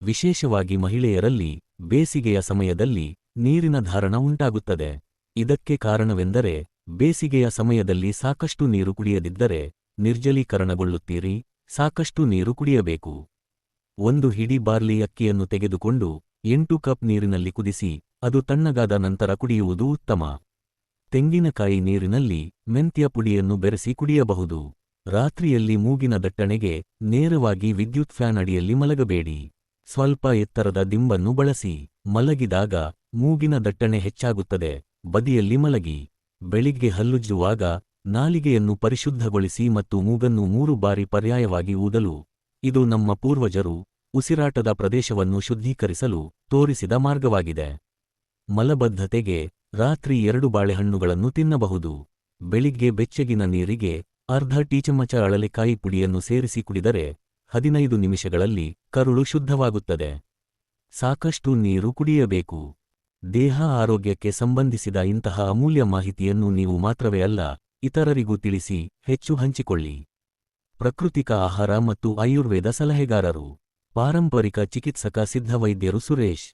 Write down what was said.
ವಿಶೇಷವಾಗಿ ಮಹಿಳೆಯರಲ್ಲಿ ಬೇಸಿಗೆಯ ಸಮಯದಲ್ಲಿ ನೀರಿನ ಧಾರಣ ಉಂಟಾಗುತ್ತದೆ. ಇದಕ್ಕೆ ಕಾರಣವೆಂದರೆ ಬೇಸಿಗೆಯ ಸಮಯದಲ್ಲಿ ಸಾಕಷ್ಟು ನೀರು ಕುಡಿಯದಿದ್ದರೆ ನಿರ್ಜಲೀಕರಣಗೊಳ್ಳುತ್ತೀರಿ. ಸಾಕಷ್ಟು ನೀರು ಕುಡಿಯಬೇಕು. 1 ಹಿಡಿ ಬಾರ್ಲಿ ಅಕ್ಕಿಯನ್ನು ತೆಗೆದುಕೊಂಡು 8 ಕಪ್ ನೀರಿನಲ್ಲಿ ಕುದಿಸಿ ಅದು ತಣ್ಣಗಾದ ನಂತರ ಕುಡಿಯುವುದು ಉತ್ತಮ. ತೆಂಗಿನಕಾಯಿ ನೀರಿನಲ್ಲಿ ಮೆಂತ್ಯ ಪುಡಿಯನ್ನು ಬೆರೆಸಿ ಕುಡಿಯಬಹುದು. ರಾತ್ರಿಯಲ್ಲಿ ಮೂಗಿನ ದಟ್ಟಣೆಗೆ ನೇರವಾಗಿ ವಿದ್ಯುತ್ ಫ್ಯಾನ್ ಅಡಿಯಲ್ಲಿ ಮಲಗಬೇಡಿ. ಸ್ವಲ್ಪ ಎತ್ತರದ ದಿಂಬನ್ನು ಬಳಸಿ. ಮಲಗಿದಾಗ ಮೂಗಿನ ದಟ್ಟಣೆ ಹೆಚ್ಚಾಗುತ್ತದೆ. ಬದಿಯಲ್ಲಿ ಮಲಗಿ. ಬೆಳಿಗ್ಗೆ ಹಲ್ಲುಜ್ಜುವಾಗ ನಾಲಿಗೆಯನ್ನು ಪರಿಶುದ್ಧಗೊಳಿಸಿ ಮತ್ತು ಮೂಗನ್ನು 3 ಬಾರಿ ಪರ್ಯಾಯವಾಗಿ ಊದಲು. ಇದು ನಮ್ಮ ಪೂರ್ವಜರು ಉಸಿರಾಟದ ಪ್ರದೇಶವನ್ನು ಶುದ್ಧೀಕರಿಸಲು ತೋರಿಸಿದ ಮಾರ್ಗವಾಗಿದೆ. ಮಲಬದ್ಧತೆಗೆ ರಾತ್ರಿ 2 ಬಾಳೆಹಣ್ಣುಗಳನ್ನು ತಿನ್ನಬಹುದು. ಬೆಳಿಗ್ಗೆ ಬೆಚ್ಚಗಿನ ನೀರಿಗೆ ಅರ್ಧ ಟೀಚಮಚ ಅಳಲೆಕಾಯಿ ಪುಡಿಯನ್ನು ಸೇರಿಸಿ ಕುಡಿದರೆ 15 ನಿಮಿಷಗಳಲ್ಲಿ ಕರುಳು ಶುದ್ಧವಾಗುತ್ತದೆ. ಸಾಕಷ್ಟು ನೀರು ಕುಡಿಯಬೇಕು. ದೇಹ ಆರೋಗ್ಯಕ್ಕೆ ಸಂಬಂಧಿಸಿದ ಇಂತಹ ಅಮೂಲ್ಯ ಮಾಹಿತಿಯನ್ನು ನೀವು ಮಾತ್ರವೇ ಅಲ್ಲ, ಇತರರಿಗೂ ತಿಳಿಸಿ, ಹೆಚ್ಚು ಹಂಚಿಕೊಳ್ಳಿ. ಪ್ರಾಕೃತಿಕ ಆಹಾರ ಮತ್ತು ಆಯುರ್ವೇದ ಸಲಹೆಗಾರರು, ಪಾರಂಪರಿಕ ಚಿಕಿತ್ಸಕ ಸಿದ್ಧವೈದ್ಯರು ಸುರೇಶ್